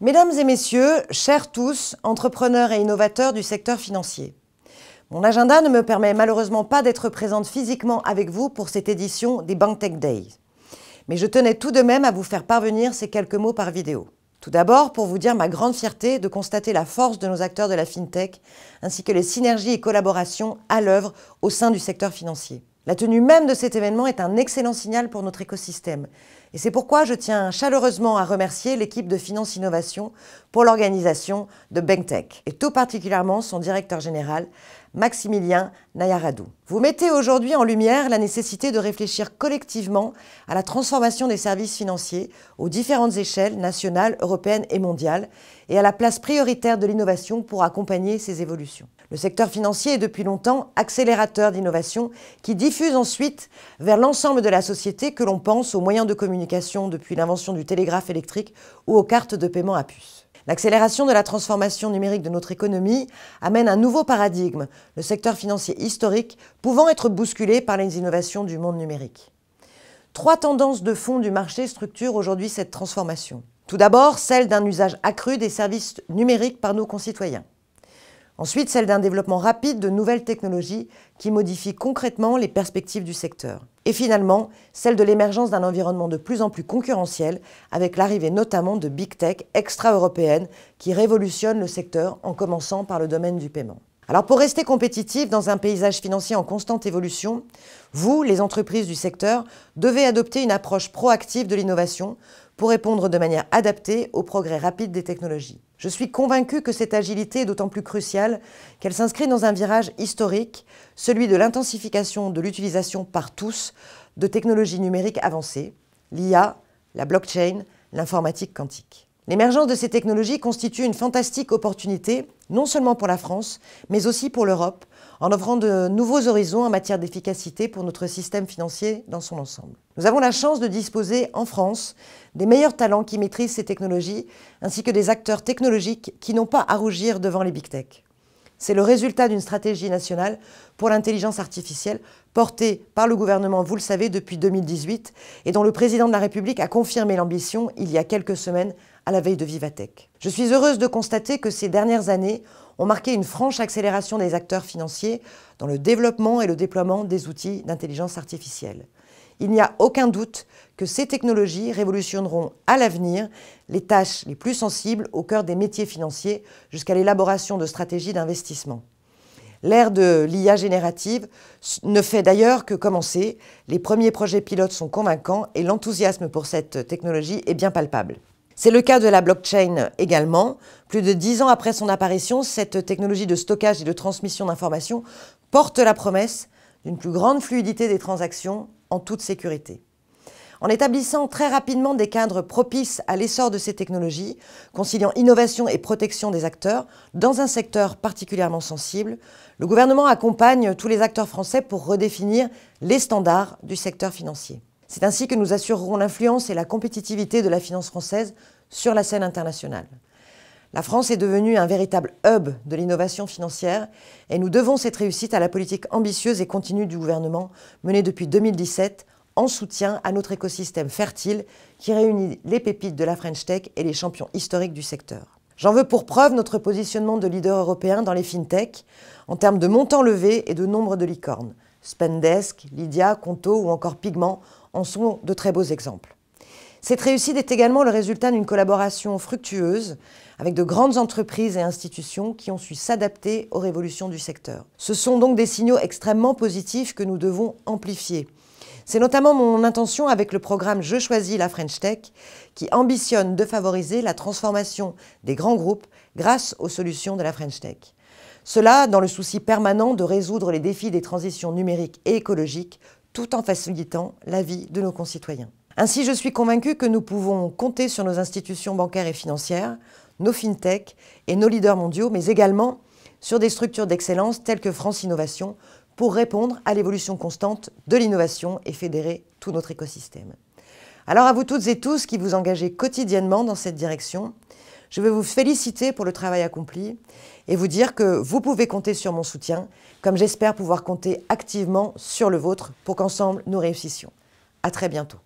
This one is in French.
Mesdames et messieurs, chers tous, entrepreneurs et innovateurs du secteur financier. Mon agenda ne me permet malheureusement pas d'être présente physiquement avec vous pour cette édition des BankTech Days. Mais je tenais tout de même à vous faire parvenir ces quelques mots par vidéo. Tout d'abord, pour vous dire ma grande fierté de constater la force de nos acteurs de la FinTech, ainsi que les synergies et collaborations à l'œuvre au sein du secteur financier. La tenue même de cet événement est un excellent signal pour notre écosystème. Et c'est pourquoi je tiens chaleureusement à remercier l'équipe de Finance Innovation pour l'organisation de BankTech, et tout particulièrement son directeur général, Maximilien Nayaradou. Vous mettez aujourd'hui en lumière la nécessité de réfléchir collectivement à la transformation des services financiers aux différentes échelles nationales, européennes et mondiales, et à la place prioritaire de l'innovation pour accompagner ces évolutions. Le secteur financier est depuis longtemps accélérateur d'innovation qui diffuse ensuite vers l'ensemble de la société, que l'on pense aux moyens de communication depuis l'invention du télégraphe électrique ou aux cartes de paiement à puce. L'accélération de la transformation numérique de notre économie amène un nouveau paradigme, le secteur financier historique pouvant être bousculé par les innovations du monde numérique. 3 tendances de fond du marché structurent aujourd'hui cette transformation. Tout d'abord, celle d'un usage accru des services numériques par nos concitoyens. Ensuite, celle d'un développement rapide de nouvelles technologies qui modifient concrètement les perspectives du secteur. Et finalement, celle de l'émergence d'un environnement de plus en plus concurrentiel, avec l'arrivée notamment de Big Tech extra-européennes qui révolutionnent le secteur, en commençant par le domaine du paiement. Alors pour rester compétitif dans un paysage financier en constante évolution, vous, les entreprises du secteur, devez adopter une approche proactive de l'innovation pour répondre de manière adaptée au progrès rapide des technologies. Je suis convaincue que cette agilité est d'autant plus cruciale qu'elle s'inscrit dans un virage historique, celui de l'intensification de l'utilisation par tous de technologies numériques avancées, l'IA, la blockchain, l'informatique quantique. L'émergence de ces technologies constitue une fantastique opportunité, non seulement pour la France, mais aussi pour l'Europe, en offrant de nouveaux horizons en matière d'efficacité pour notre système financier dans son ensemble. Nous avons la chance de disposer, en France, des meilleurs talents qui maîtrisent ces technologies, ainsi que des acteurs technologiques qui n'ont pas à rougir devant les Big Tech. C'est le résultat d'une stratégie nationale pour l'intelligence artificielle portée par le gouvernement, vous le savez, depuis 2018 et dont le président de la République a confirmé l'ambition il y a quelques semaines à la veille de Vivatech. Je suis heureuse de constater que ces dernières années ont marqué une franche accélération des acteurs financiers dans le développement et le déploiement des outils d'intelligence artificielle. Il n'y a aucun doute que ces technologies révolutionneront à l'avenir les tâches les plus sensibles au cœur des métiers financiers jusqu'à l'élaboration de stratégies d'investissement. L'ère de l'IA générative ne fait d'ailleurs que commencer. Les premiers projets pilotes sont convaincants et l'enthousiasme pour cette technologie est bien palpable. C'est le cas de la blockchain également. Plus de 10 ans après son apparition, cette technologie de stockage et de transmission d'informations porte la promesse d'une plus grande fluidité des transactions en toute sécurité. En établissant très rapidement des cadres propices à l'essor de ces technologies, conciliant innovation et protection des acteurs, dans un secteur particulièrement sensible, le gouvernement accompagne tous les acteurs français pour redéfinir les standards du secteur financier. C'est ainsi que nous assurerons l'influence et la compétitivité de la finance française sur la scène internationale. La France est devenue un véritable hub de l'innovation financière et nous devons cette réussite à la politique ambitieuse et continue du gouvernement menée depuis 2017 en soutien à notre écosystème fertile qui réunit les pépites de la French Tech et les champions historiques du secteur. J'en veux pour preuve notre positionnement de leader européen dans les FinTech en termes de montants levés et de nombre de licornes. Spendesk, Lydia, Conto ou encore Pigment en sont de très beaux exemples. Cette réussite est également le résultat d'une collaboration fructueuse avec de grandes entreprises et institutions qui ont su s'adapter aux révolutions du secteur. Ce sont donc des signaux extrêmement positifs que nous devons amplifier. C'est notamment mon intention avec le programme Je choisis la French Tech qui ambitionne de favoriser la transformation des grands groupes grâce aux solutions de la French Tech. Cela dans le souci permanent de résoudre les défis des transitions numériques et écologiques tout en facilitant la vie de nos concitoyens. Ainsi, je suis convaincue que nous pouvons compter sur nos institutions bancaires et financières, nos FinTech et nos leaders mondiaux, mais également sur des structures d'excellence telles que France Innovation pour répondre à l'évolution constante de l'innovation et fédérer tout notre écosystème. Alors à vous toutes et tous qui vous engagez quotidiennement dans cette direction, je veux vous féliciter pour le travail accompli et vous dire que vous pouvez compter sur mon soutien, comme j'espère pouvoir compter activement sur le vôtre pour qu'ensemble nous réussissions. À très bientôt.